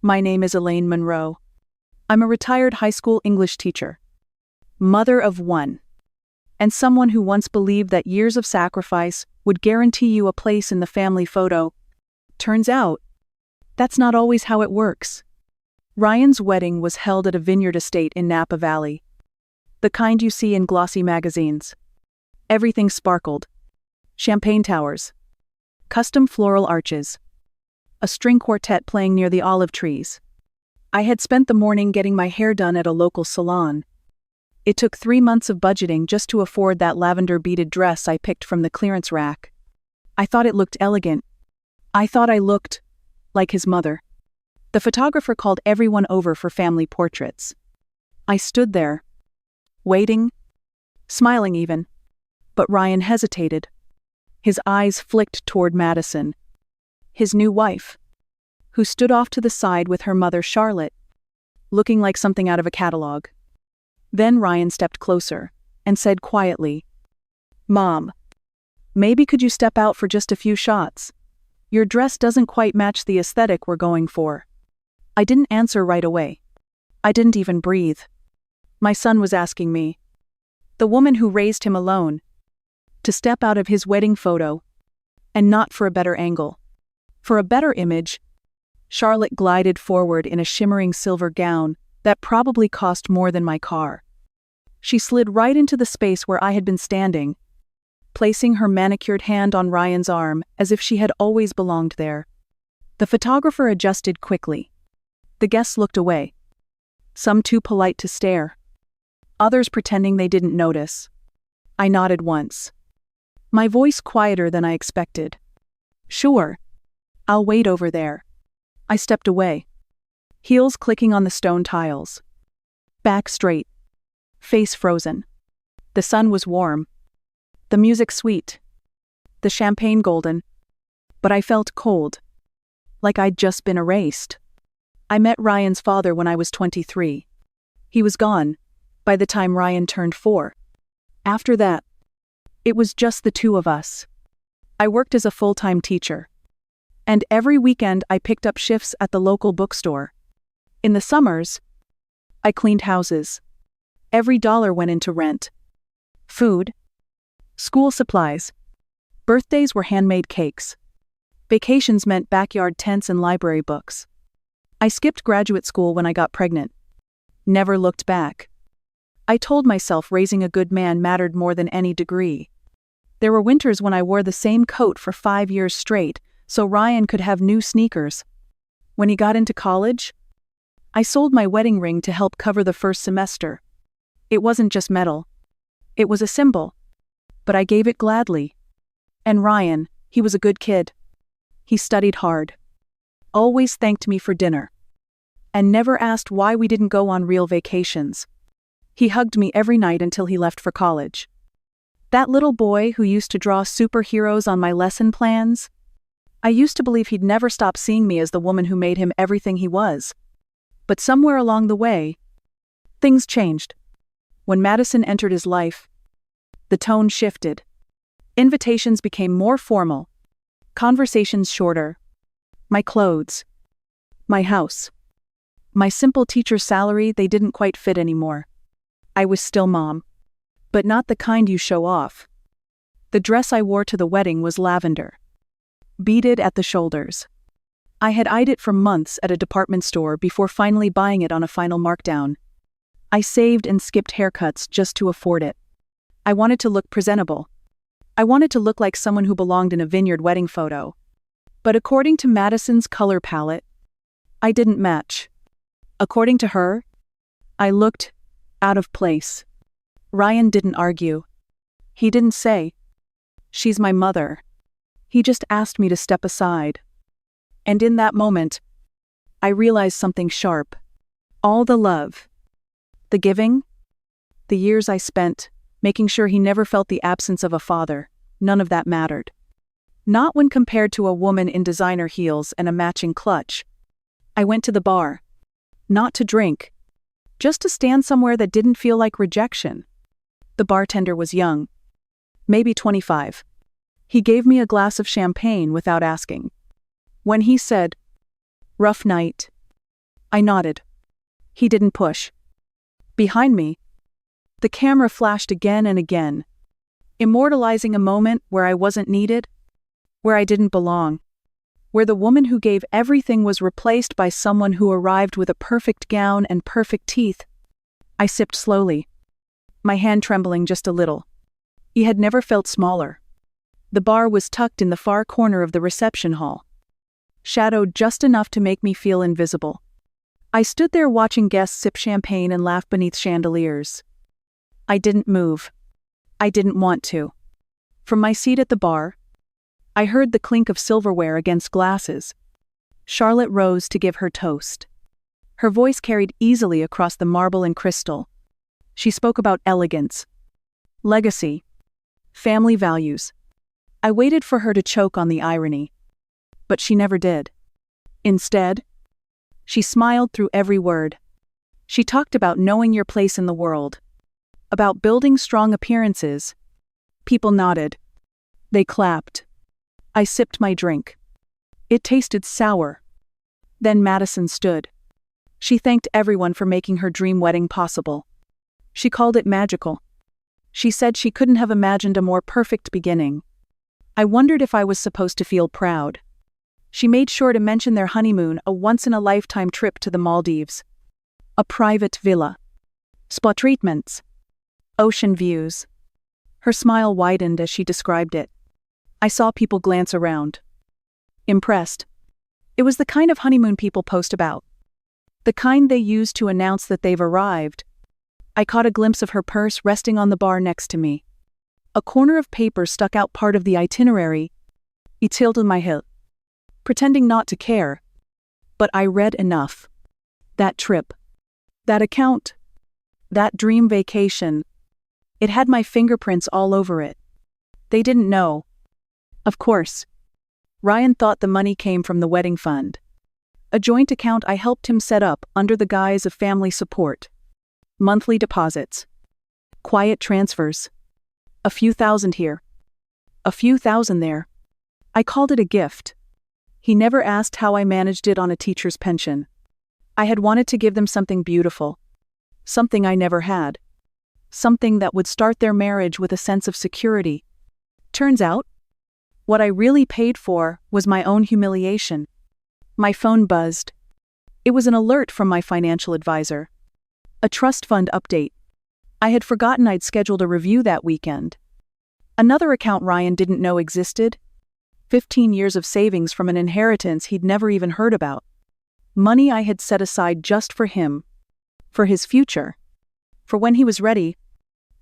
My name is Elaine Monroe. I'm a retired high school English teacher, mother of one, and someone who once believed that years of sacrifice would guarantee you a place in the family photo. Turns out, that's not always how it works. Ryan's wedding was held at a vineyard estate in Napa Valley, the kind you see in glossy magazines. Everything sparkled. Champagne towers, custom floral arches, a string quartet playing near the olive trees. I had spent the morning getting my hair done at a local salon. It took 3 months of budgeting just to afford that lavender beaded dress I picked from the clearance rack. I thought it looked elegant. I thought I looked like his mother. The photographer called everyone over for family portraits. I stood there, waiting, smiling even. But Ryan hesitated. His eyes flicked toward Madison, his new wife, who stood off to the side with her mother Charlotte, looking like something out of a catalog. Then Ryan stepped closer and said quietly, "Mom, maybe could you step out for just a few shots? Your dress doesn't quite match the aesthetic we're going for." I didn't answer right away. I didn't even breathe. My son was asking me, the woman who raised him alone, to step out of his wedding photo, and not for a better angle. For a better image, Charlotte glided forward in a shimmering silver gown that probably cost more than my car. She slid right into the space where I had been standing, placing her manicured hand on Ryan's arm as if she had always belonged there. The photographer adjusted quickly. The guests looked away, some too polite to stare, others pretending they didn't notice. I nodded once, my voice quieter than I expected. "Sure, I'll wait over there." I stepped away, heels clicking on the stone tiles. Back straight, face frozen. The sun was warm, the music sweet, the champagne golden, but I felt cold, like I'd just been erased. I met Ryan's father when I was 23. He was gone by the time Ryan turned 4. After that, it was just the two of us. I worked as a full-time teacher, and every weekend I picked up shifts at the local bookstore. In the summers, I cleaned houses. Every dollar went into rent, food, school supplies. Birthdays were handmade cakes. Vacations meant backyard tents and library books. I skipped graduate school when I got pregnant. Never looked back. I told myself raising a good man mattered more than any degree. There were winters when I wore the same coat for 5 years straight, so Ryan could have new sneakers. When he got into college, I sold my wedding ring to help cover the first semester. It wasn't just metal. It was a symbol. But I gave it gladly. And Ryan, he was a good kid. He studied hard, always thanked me for dinner, and never asked why we didn't go on real vacations. He hugged me every night until he left for college. That little boy who used to draw superheroes on my lesson plans, I used to believe he'd never stop seeing me as the woman who made him everything he was. But somewhere along the way, things changed. When Madison entered his life, the tone shifted. Invitations became more formal, conversations shorter. My clothes, my house, my simple teacher salary, they didn't quite fit anymore. I was still mom, but not the kind you show off. The dress I wore to the wedding was lavender, beaded at the shoulders. I had eyed it for months at a department store before finally buying it on a final markdown. I saved and skipped haircuts just to afford it. I wanted to look presentable. I wanted to look like someone who belonged in a vineyard wedding photo. But according to Madison's color palette, I didn't match. According to her, I looked out of place. Ryan didn't argue. He didn't say, "She's my mother." He just asked me to step aside. And in that moment, I realized something sharp. All the love, the giving, the years I spent making sure he never felt the absence of a father, none of that mattered. Not when compared to a woman in designer heels and a matching clutch. I went to the bar, not to drink, just to stand somewhere that didn't feel like rejection. The bartender was young, maybe 25. He gave me a glass of champagne without asking. When he said, "Rough night," I nodded. He didn't push. Behind me, the camera flashed again and again, immortalizing a moment where I wasn't needed, where I didn't belong, where the woman who gave everything was replaced by someone who arrived with a perfect gown and perfect teeth. I sipped slowly, my hand trembling just a little. He had never felt smaller. The bar was tucked in the far corner of the reception hall, shadowed just enough to make me feel invisible. I stood there watching guests sip champagne and laugh beneath chandeliers. I didn't move. I didn't want to. From my seat at the bar, I heard the clink of silverware against glasses. Charlotte rose to give her toast. Her voice carried easily across the marble and crystal. She spoke about elegance, legacy, family values. I waited for her to choke on the irony, but she never did. Instead, she smiled through every word. She talked about knowing your place in the world, about building strong appearances. People nodded. They clapped. I sipped my drink. It tasted sour. Then Madison stood. She thanked everyone for making her dream wedding possible. She called it magical. She said she couldn't have imagined a more perfect beginning. I wondered if I was supposed to feel proud. She made sure to mention their honeymoon, a once-in-a-lifetime trip to the Maldives. A private villa. Spa treatments. Ocean views. Her smile widened as she described it. I saw people glance around. Impressed. It was the kind of honeymoon people post about. The kind they use to announce that they've arrived. I caught a glimpse of her purse resting on the bar next to me. A corner of paper stuck out part of the itinerary. I tilted my head, pretending not to care. But I read enough. That trip. That account. That dream vacation. It had my fingerprints all over it. They didn't know. Of course. Ryan thought the money came from the wedding fund. A joint account I helped him set up under the guise of family support. Monthly deposits. Quiet transfers. A few thousand here. A few thousand there. I called it a gift. He never asked how I managed it on a teacher's pension. I had wanted to give them something beautiful. Something I never had. Something that would start their marriage with a sense of security. Turns out, what I really paid for was my own humiliation. My phone buzzed. It was an alert from my financial advisor. A trust fund update. I had forgotten I'd scheduled a review that weekend. Another account Ryan didn't know existed. 15 years of savings from an inheritance he'd never even heard about. Money I had set aside just for him. For his future. For when he was ready.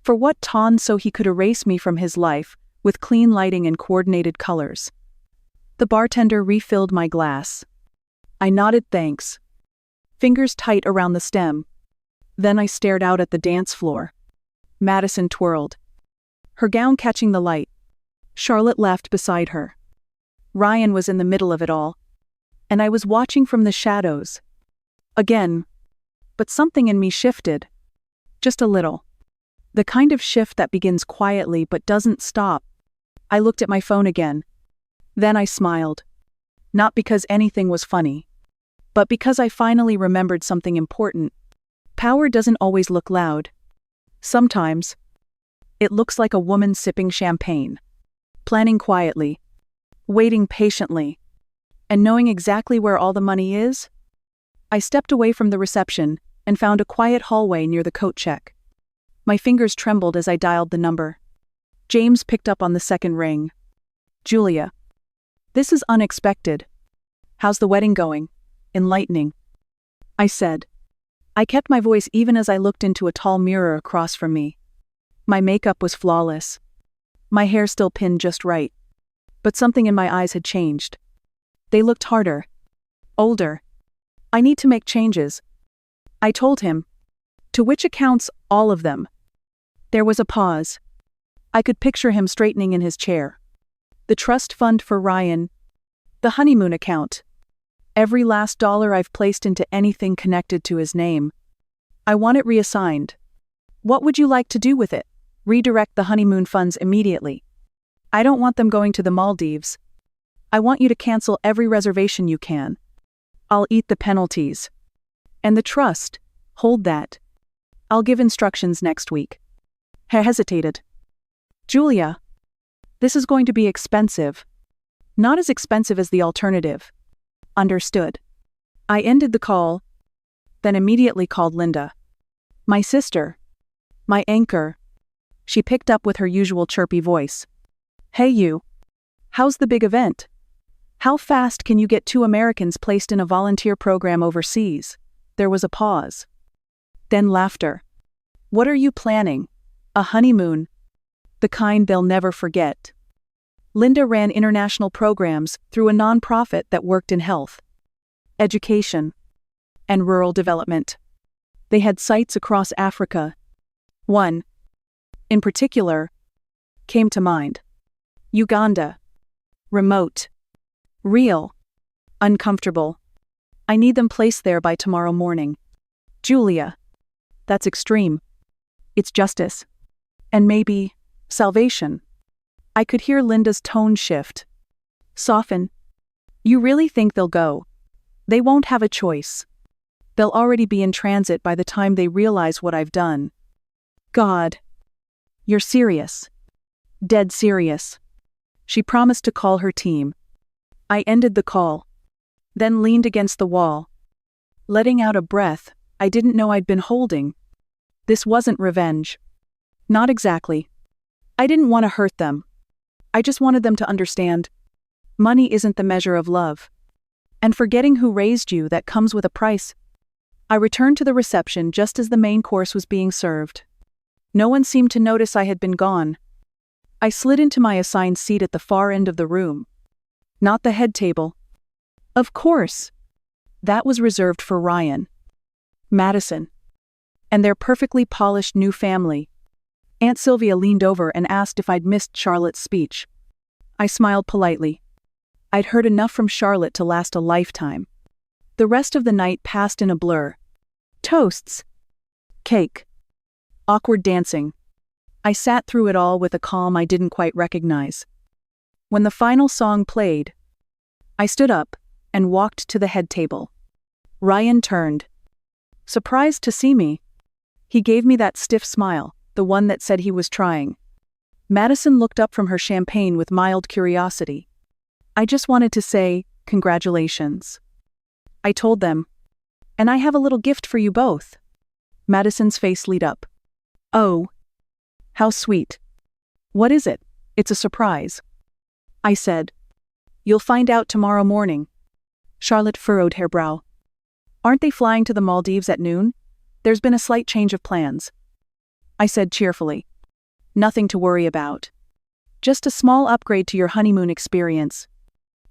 For what Ton so he could erase me from his life, with clean lighting and coordinated colors. The bartender refilled my glass. I nodded thanks. Fingers tight around the stem. Then I stared out at the dance floor. Madison twirled. Her gown catching the light. Charlotte laughed beside her. Ryan was in the middle of it all. And I was watching from the shadows. Again. But something in me shifted. Just a little. The kind of shift that begins quietly but doesn't stop. I looked at my phone again. Then I smiled. Not because anything was funny. But because I finally remembered something important. Power doesn't always look loud. Sometimes, it looks like a woman sipping champagne. Planning quietly. Waiting patiently. And knowing exactly where all the money is. I stepped away from the reception and found a quiet hallway near the coat check. My fingers trembled as I dialed the number. James picked up on the second ring. Julia. This is unexpected. How's the wedding going? Enlightening. I said. I kept my voice even as I looked into a tall mirror across from me. My makeup was flawless. My hair still pinned just right. But something in my eyes had changed. They looked harder. Older. I need to make changes. I told him. To which accounts, all of them. There was a pause. I could picture him straightening in his chair. The trust fund for Ryan. The honeymoon account. Every last dollar I've placed into anything connected to his name. I want it reassigned. What would you like to do with it? Redirect the honeymoon funds immediately. I don't want them going to the Maldives. I want you to cancel every reservation you can. I'll eat the penalties. And the trust, hold that. I'll give instructions next week. He hesitated. Julia, this is going to be expensive. Not as expensive as the alternative. Understood. I ended the call, then immediately called Linda. My sister. My anchor. She picked up with her usual chirpy voice. Hey you. How's the big event? How fast can you get 2 Americans placed in a volunteer program overseas? There was a pause. Then laughter. What are you planning? A honeymoon. The kind they'll never forget. Linda ran international programs through a nonprofit that worked in health, education, and rural development. They had sites across Africa. One, in particular, came to mind. Uganda. Remote. Real. Uncomfortable. I need them placed there by tomorrow morning. Julia. That's extreme. It's justice. And maybe salvation. I could hear Linda's tone shift. Soften. You really think they'll go? They won't have a choice. They'll already be in transit by the time they realize what I've done. God. You're serious. Dead serious. She promised to call her team. I ended the call, then leaned against the wall, letting out a breath I didn't know I'd been holding. This wasn't revenge. Not exactly. I didn't want to hurt them. I just wanted them to understand. Money isn't the measure of love. And forgetting who raised you, that comes with a price. I returned to the reception just as the main course was being served. No one seemed to notice I had been gone. I slid into my assigned seat at the far end of the room. Not the head table. Of course. That was reserved for Ryan, Madison, and their perfectly polished new family. Aunt Sylvia leaned over and asked if I'd missed Charlotte's speech. I smiled politely. I'd heard enough from Charlotte to last a lifetime. The rest of the night passed in a blur. Toasts. Cake. Awkward dancing. I sat through it all with a calm I didn't quite recognize. When the final song played, I stood up and walked to the head table. Ryan turned. Surprised to see me. He gave me that stiff smile, the one that said he was trying. Madison looked up from her champagne with mild curiosity. I just wanted to say, congratulations. I told them. And I have a little gift for you both. Madison's face lit up. Oh. How sweet. What is it? It's a surprise. I said. You'll find out tomorrow morning. Charlotte furrowed her brow. Aren't they flying to the Maldives at noon? There's been a slight change of plans. I said cheerfully. Nothing to worry about. Just a small upgrade to your honeymoon experience.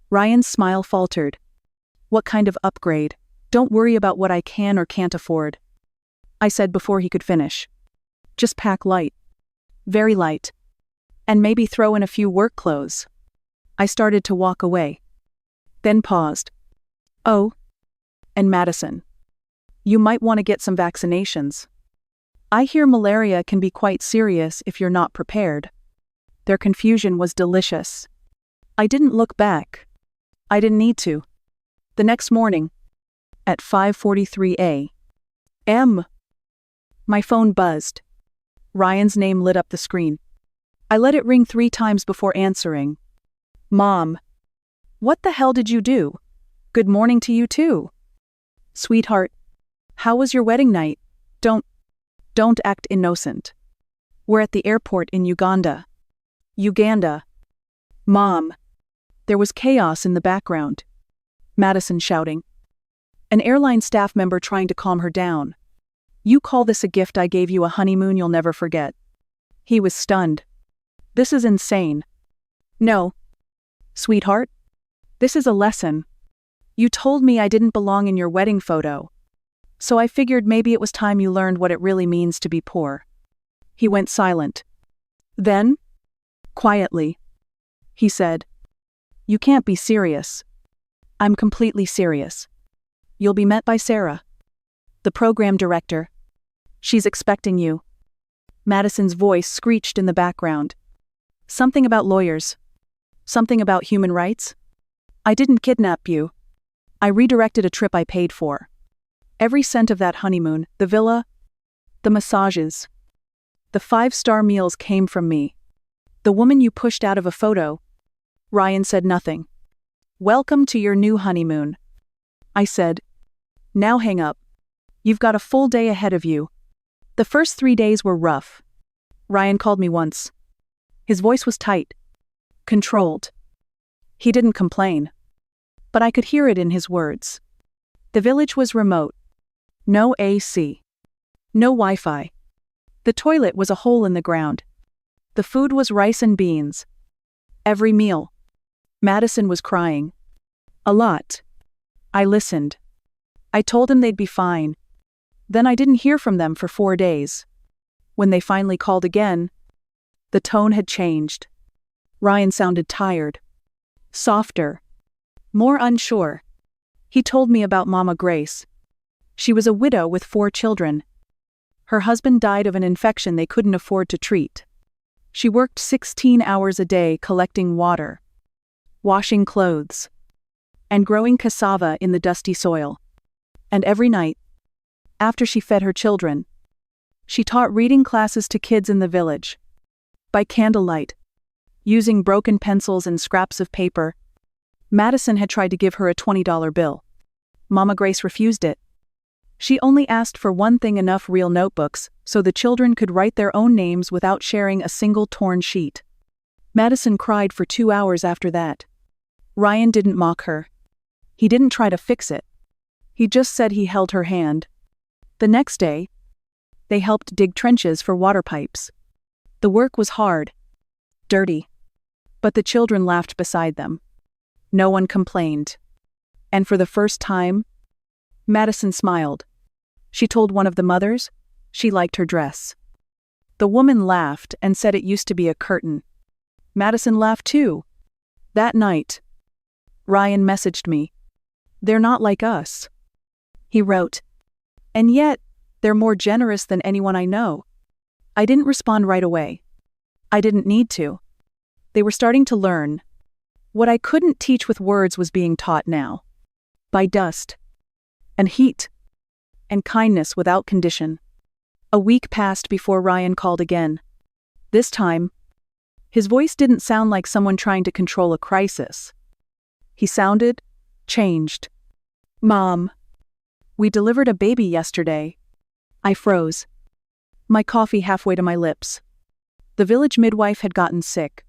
Ryan's smile faltered. What kind of upgrade? Don't worry about what I can or can't afford. I said before he could finish. Just pack light. Very light. And maybe throw in a few work clothes. I started to walk away. Then paused. Oh. And Madison. You might want to get some vaccinations. I hear malaria can be quite serious if you're not prepared. Their confusion was delicious. I didn't look back. I didn't need to. The next morning, at 5:43 a.m., my phone buzzed. Ryan's name lit up the screen. I let it ring 3 times before answering. Mom. What the hell did you do? Good morning to you too. Sweetheart. How was your wedding night? Don't act innocent. We're at the airport in Uganda. Uganda. Mom. There was chaos in the background. Madison shouting. An airline staff member trying to calm her down. You call this a gift? I gave you a honeymoon you'll never forget. He was stunned. This is insane. No. Sweetheart. This is a lesson. You told me I didn't belong in your wedding photo. So I figured maybe it was time you learned what it really means to be poor. He went silent. Then, quietly, he said, You can't be serious. I'm completely serious. You'll be met by Sarah, the program director. She's expecting you. Madison's voice screeched in the background. Something about lawyers. Something about human rights. I didn't kidnap you. I redirected a trip I paid for. Every cent of that honeymoon, the villa, the massages, the 5-star meals came from me. The woman you pushed out of a photo. Ryan said nothing. Welcome to your new honeymoon. I said, now hang up. You've got a full day ahead of you. The first 3 days were rough. Ryan called me once. His voice was tight, controlled. He didn't complain, but I could hear it in his words. The village was remote. No AC. No Wi-Fi. The toilet was a hole in the ground. The food was rice and beans. Every meal. Madison was crying. A lot. I listened. I told him they'd be fine. Then I didn't hear from them for 4 days. When they finally called again, the tone had changed. Ryan sounded tired. Softer. More unsure. He told me about Mama Grace. She was a widow with 4 children. Her husband died of an infection they couldn't afford to treat. She worked 16 hours a day collecting water, washing clothes, and growing cassava in the dusty soil. And every night, after she fed her children, she taught reading classes to kids in the village. By candlelight, using broken pencils and scraps of paper. Madison had tried to give her a $20 bill. Mama Grace refused it. She only asked for one thing: enough real notebooks so the children could write their own names without sharing a single torn sheet. Madison cried for 2 hours after that. Ryan didn't mock her. He didn't try to fix it. He just said he held her hand. The next day, they helped dig trenches for water pipes. The work was hard, dirty, but the children laughed beside them. No one complained. And for the first time, Madison smiled. She told one of the mothers she liked her dress. The woman laughed and said it used to be a curtain. Madison laughed too. That night, Ryan messaged me. They're not like us. He wrote, and yet, they're more generous than anyone I know. I didn't respond right away. I didn't need to. They were starting to learn. What I couldn't teach with words was being taught now. By dust. And heat. And kindness without condition. A week passed before Ryan called again. This time, his voice didn't sound like someone trying to control a crisis. He sounded changed. Mom, we delivered a baby yesterday. I froze. My coffee halfway to my lips. The village midwife had gotten sick.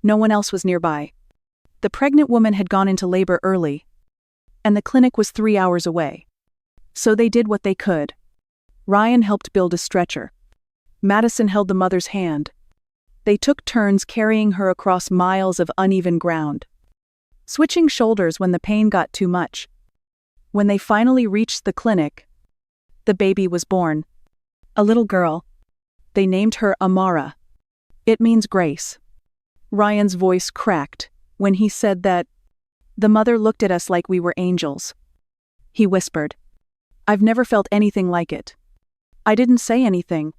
No one else was nearby. The pregnant woman had gone into labor early, and the clinic was 3 hours away. So they did what they could. Ryan helped build a stretcher. Madison held the mother's hand. They took turns carrying her across miles of uneven ground, switching shoulders when the pain got too much. When they finally reached the clinic, the baby was born. A little girl. They named her Amara. It means grace. Ryan's voice cracked when he said that. The mother looked at us like we were angels. He whispered, I've never felt anything like it. I didn't say anything.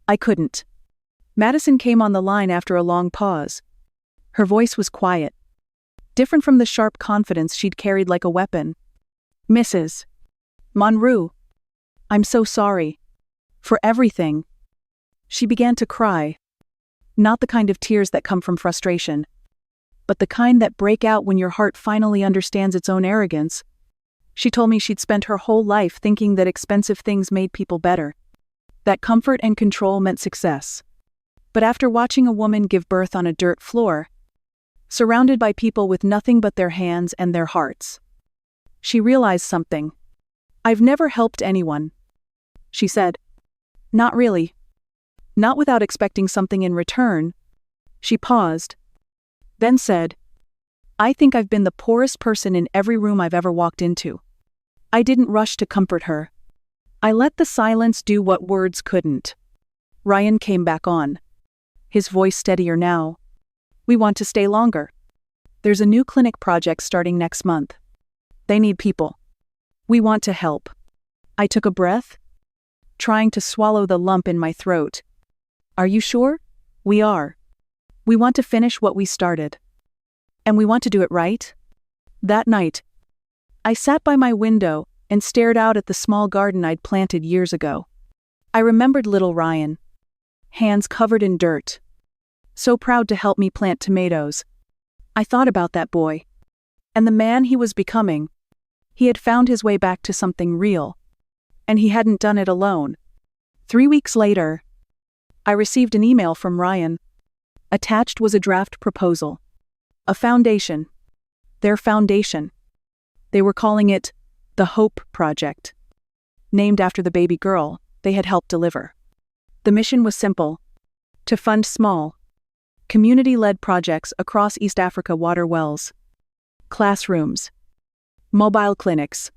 I couldn't. Madison came on the line after a long pause. Her voice was quiet, different from the sharp confidence she'd carried like a weapon. Mrs. Monroe, I'm so sorry. For everything. She began to cry. Not the kind of tears that come from frustration, but the kind that break out when your heart finally understands its own arrogance. She told me she'd spent her whole life thinking that expensive things made people better, that comfort and control meant success. But after watching a woman give birth on a dirt floor, surrounded by people with nothing but their hands and their hearts, she realized something. I've never helped anyone, she said. Not really. Not without expecting something in return. She paused, then said, I think I've been the poorest person in every room I've ever walked into. I didn't rush to comfort her. I let the silence do what words couldn't. Ryan came back on, his voice steadier now. We want to stay longer. There's a new clinic project starting next month. They need people. We want to help. I took a breath, trying to swallow the lump in my throat. Are you sure? We are. We want to finish what we started. And we want to do it right. That night, I sat by my window, and stared out at the small garden I'd planted years ago. I remembered little Ryan, hands covered in dirt, so proud to help me plant tomatoes. I thought about that boy, and the man he was becoming. He had found his way back to something real, and he hadn't done it alone. 3 weeks later, I received an email from Ryan. Attached was a draft proposal. A foundation. Their foundation. They were calling it the Hope Project, named after the baby girl they had helped deliver. The mission was simple: to fund small, community-led projects across East Africa: water wells, classrooms, mobile clinics.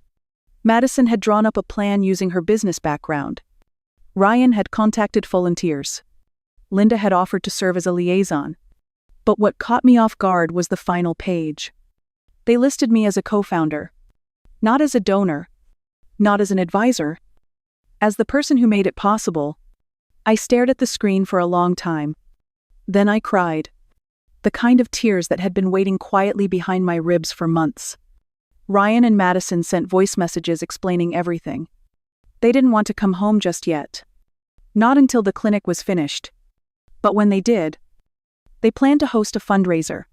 Madison had drawn up a plan using her business background. Ryan had contacted volunteers. Linda had offered to serve as a liaison. But what caught me off guard was the final page. They listed me as a co-founder, not as a donor, not as an advisor, as the person who made it possible. I stared at the screen for a long time. Then I cried. The kind of tears that had been waiting quietly behind my ribs for months. Ryan and Madison sent voice messages explaining everything. They didn't want to come home just yet. Not until the clinic was finished. But when they did, they planned to host a fundraiser.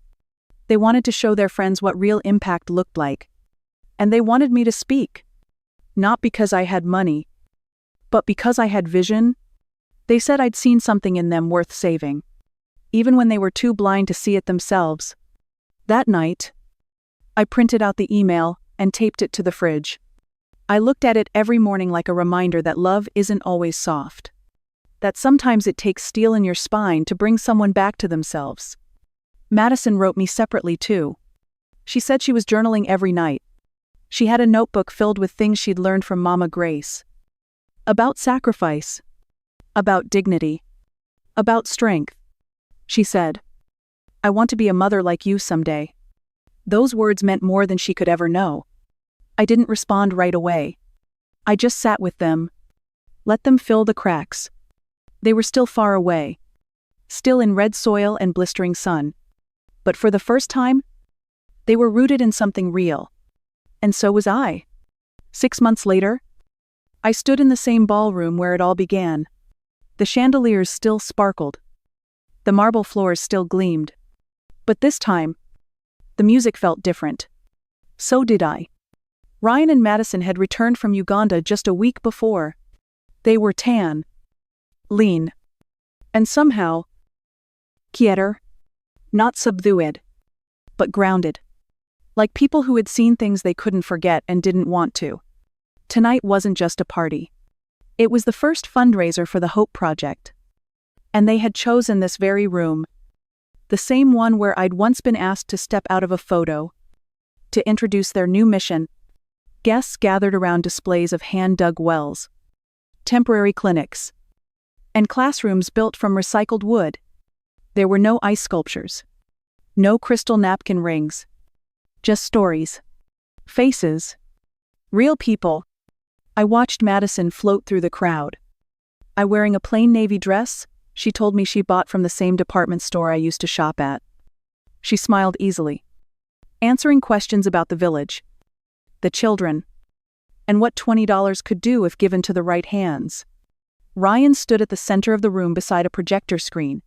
They wanted to show their friends what real impact looked like. And they wanted me to speak. Not because I had money, but because I had vision. They said I'd seen something in them worth saving, even when they were too blind to see it themselves. That night, I printed out the email and taped it to the fridge. I looked at it every morning like a reminder that love isn't always soft. That sometimes it takes steel in your spine to bring someone back to themselves. Madison wrote me separately too. She said she was journaling every night. She had a notebook filled with things she'd learned from Mama Grace. About sacrifice. About dignity. About strength. She said, "I want to be a mother like you someday." Those words meant more than she could ever know. I didn't respond right away. I just sat with them. Let them fill the cracks. They were still far away. Still in red soil and blistering sun. But for the first time, they were rooted in something real. And so was I. 6 months later, I stood in the same ballroom where it all began. The chandeliers still sparkled. The marble floors still gleamed. But this time, the music felt different. So did I. Ryan and Madison had returned from Uganda just a week before. They were tan, lean, and somehow quieter, not subdued, but grounded. Like people who had seen things they couldn't forget and didn't want to. Tonight wasn't just a party. It was the first fundraiser for the Hope Project. And they had chosen this very room. The same one where I'd once been asked to step out of a photo, to introduce their new mission. Guests gathered around displays of hand-dug wells, temporary clinics, and classrooms built from recycled wood. There were no ice sculptures, no crystal napkin rings, just stories, faces, real people. I watched Madison float through the crowd. I wearing a plain navy dress she told me she bought from the same department store I used to shop at. She smiled easily, answering questions about the village, the children, and what $20 could do if given to the right hands. Ryan stood at the center of the room beside a projector screen,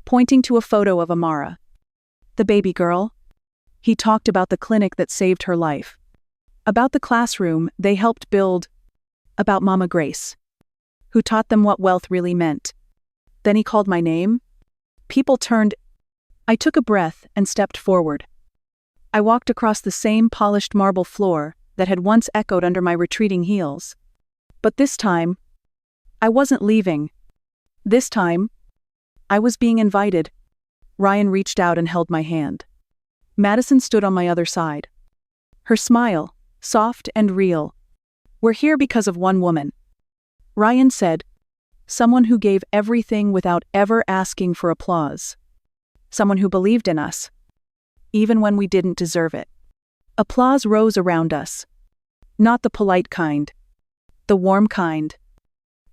pointing to a photo of Amara, the baby girl. He talked about the clinic that saved her life, about the classroom they helped build, about Mama Grace, who taught them what wealth really meant. Then he called my name. People turned. I took a breath and stepped forward. I walked across the same polished marble floor that had once echoed under my retreating heels. But this time, I wasn't leaving. This time, I was being invited. Ryan reached out and held my hand. Madison stood on my other side. Her smile, soft and real. "We're here because of one woman," Ryan said. "Someone who gave everything without ever asking for applause. Someone who believed in us, even when we didn't deserve it." Applause rose around us. Not the polite kind. The warm kind.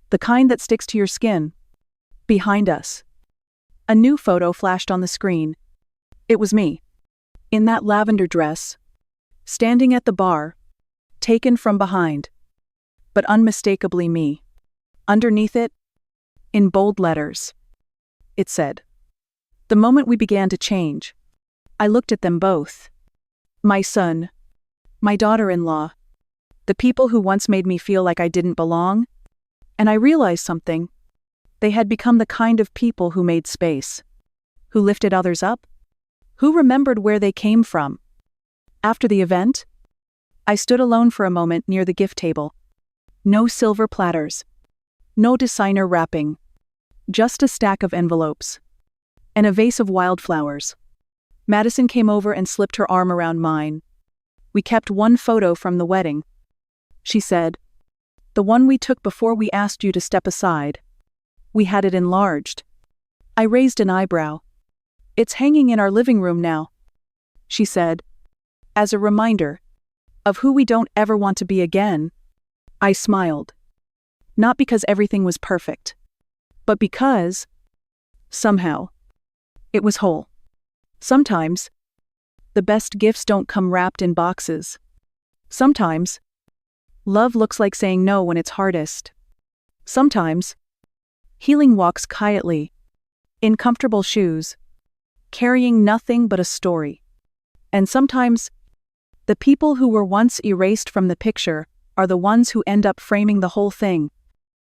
The kind that sticks to your skin. Behind us, a new photo flashed on the screen. It was me, in that lavender dress, standing at the bar, taken from behind, but unmistakably me. Underneath it, in bold letters, it said, "The moment we began to change." I looked at them both. My son, my daughter-in-law, the people who once made me feel like I didn't belong, and I realized something. They had become the kind of people who made space, who lifted others up, who remembered where they came from. After the event, I stood alone for a moment near the gift table. No silver platters, no designer wrapping, just a stack of envelopes, and a vase of wildflowers. Madison came over and slipped her arm around mine. We kept one photo from the wedding, she said. The one we took before we asked you to step aside. We had it enlarged. I raised an eyebrow. It's hanging in our living room now, she said, as a reminder of who we don't ever want to be again. I smiled. Not because everything was perfect, but because, somehow, it was whole. Sometimes, the best gifts don't come wrapped in boxes. Sometimes, love looks like saying no when it's hardest. Sometimes, healing walks quietly, in comfortable shoes, carrying nothing but a story. And sometimes, the people who were once erased from the picture are the ones who end up framing the whole thing.